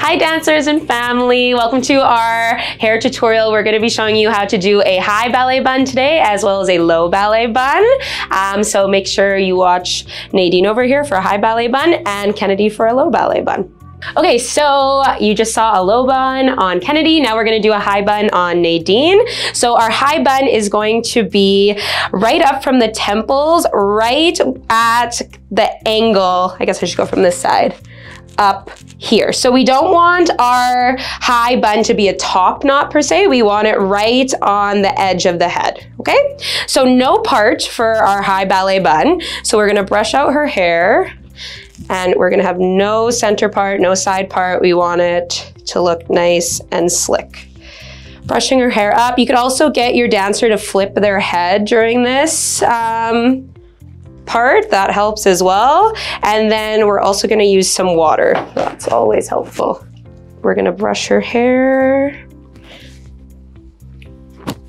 Hi dancers and family, welcome to our hair tutorial. We're going to be showing you how to do a high ballet bun today as well as a low ballet bun. So make sure you watch Nadine over here for a high ballet bun and Kennedy for a low ballet bun. Okay, so you just saw a low bun on Kennedy. Now we're gonna do a high bun on Nadine. So our high bun is going to be right up from the temples, right at the angle. I guess I should go from this side. Up here. So we don't want our high bun to be a top knot per se. We want it right on the edge of the head, okay? So no part for our high ballet bun. So we're gonna brush out her hair. And we're gonna have no center part, no side part. We want it to look nice and slick. Brushing her hair up. You could also get your dancer to flip their head during this part. That helps as well. And then we're also gonna use some water. That's always helpful. We're gonna brush her hair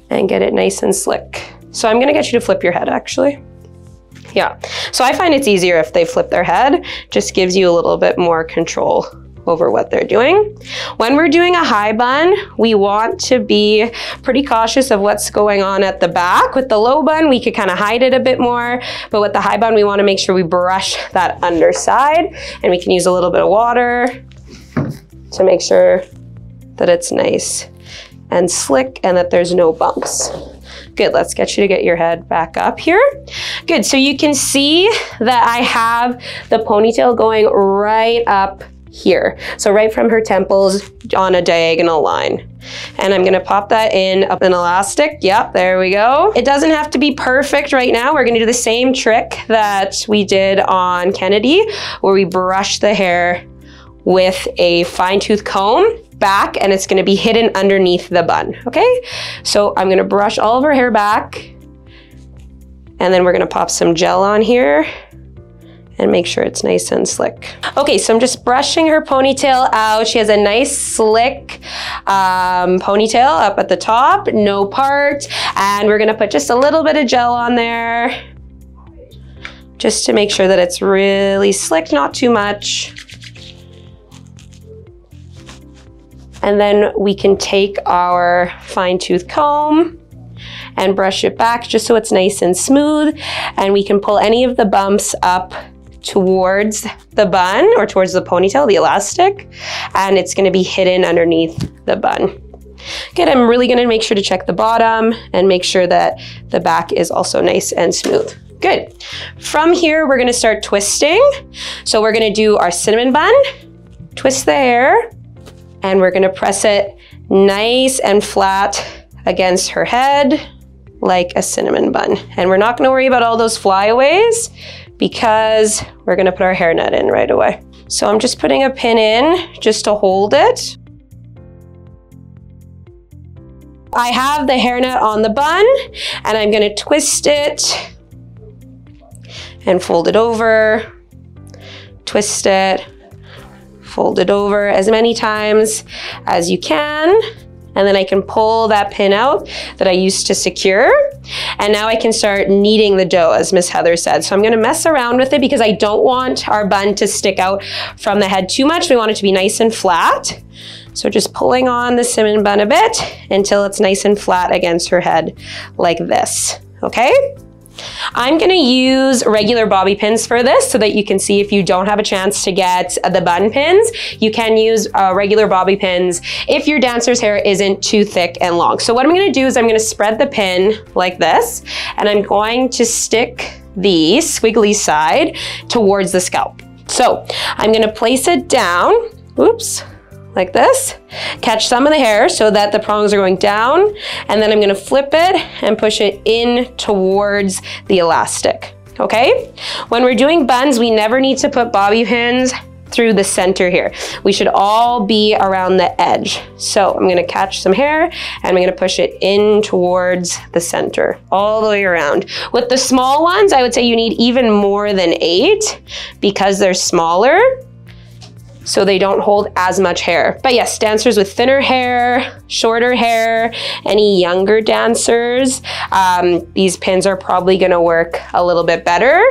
and get it nice and slick. So I'm gonna get you to flip your head actually. Yeah, so I find it's easier if they flip their head, just gives you a little bit more control over what they're doing. When we're doing a high bun, we want to be pretty cautious of what's going on at the back. With the low bun, we could kind of hide it a bit more, but with the high bun, we want to make sure we brush that underside, and we can use a little bit of water to make sure that it's nice and slick and that there's no bumps. Good, let's get you to get your head back up here. Good, so you can see that I have the ponytail going right up here. So right from her temples on a diagonal line. And I'm gonna pop that in up an elastic. Yep, there we go. It doesn't have to be perfect right now. We're gonna do the same trick that we did on Kennedy, where we brush the hair with a fine tooth comb back, and it's gonna be hidden underneath the bun, okay? So I'm gonna brush all of her hair back, and then we're gonna pop some gel on here and make sure it's nice and slick. Okay, so I'm just brushing her ponytail out. She has a nice slick ponytail up at the top, no part, and we're gonna put just a little bit of gel on there just to make sure that it's really slick, not too much. And then we can take our fine tooth comb and brush it back just so it's nice and smooth. And we can pull any of the bumps up towards the bun or towards the ponytail, the elastic, and it's gonna be hidden underneath the bun. Good, I'm really gonna make sure to check the bottom and make sure that the back is also nice and smooth. Good. From here, we're gonna start twisting. So we're gonna do our cinnamon bun, twist the hair, and we're gonna press it nice and flat against her head like a cinnamon bun. And we're not gonna worry about all those flyaways because we're gonna put our hairnet in right away. So I'm just putting a pin in just to hold it. I have the hairnet on the bun and I'm gonna twist it and fold it over, twist it, fold it over as many times as you can. And then I can pull that pin out that I used to secure. And now I can start kneading the dough, as Miss Heather said. So I'm gonna mess around with it because I don't want our bun to stick out from the head too much. We want it to be nice and flat. So just pulling on the cinnamon bun a bit until it's nice and flat against her head like this, okay? I'm gonna use regular bobby pins for this so that you can see if you don't have a chance to get the bun pins, you can use regular bobby pins if your dancer's hair isn't too thick and long. So what I'm gonna do is I'm gonna spread the pin like this, and I'm going to stick the squiggly side towards the scalp. So I'm gonna place it down, oops, like this, catch some of the hair so that the prongs are going down, and then I'm gonna flip it and push it in towards the elastic, okay? When we're doing buns, we never need to put bobby pins through the center here. We should all be around the edge. So I'm gonna catch some hair and I'm gonna push it in towards the center, all the way around. With the small ones, I would say you need even more than 8 because they're smaller, so they don't hold as much hair. But yes, dancers with thinner hair, shorter hair, any younger dancers, these pins are probably gonna work a little bit better.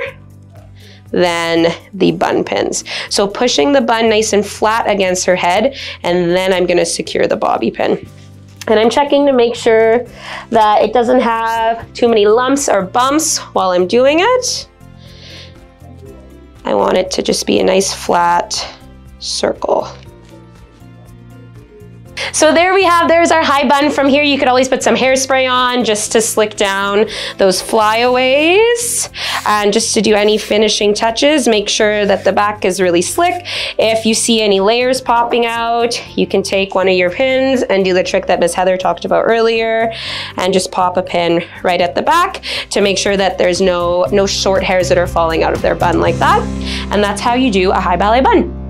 than the bun pins. So pushing the bun nice and flat against her head, and then I'm gonna secure the bobby pin. And I'm checking to make sure that it doesn't have too many lumps or bumps while I'm doing it. I want it to just be a nice flat circle. So there we have, there's our high bun. From here, you could always put some hairspray on just to slick down those flyaways. And just to do any finishing touches, make sure that the back is really slick. If you see any layers popping out, you can take one of your pins and do the trick that Miss Heather talked about earlier and just pop a pin right at the back to make sure that there's no short hairs that are falling out of their bun like that. And that's how you do a high ballet bun.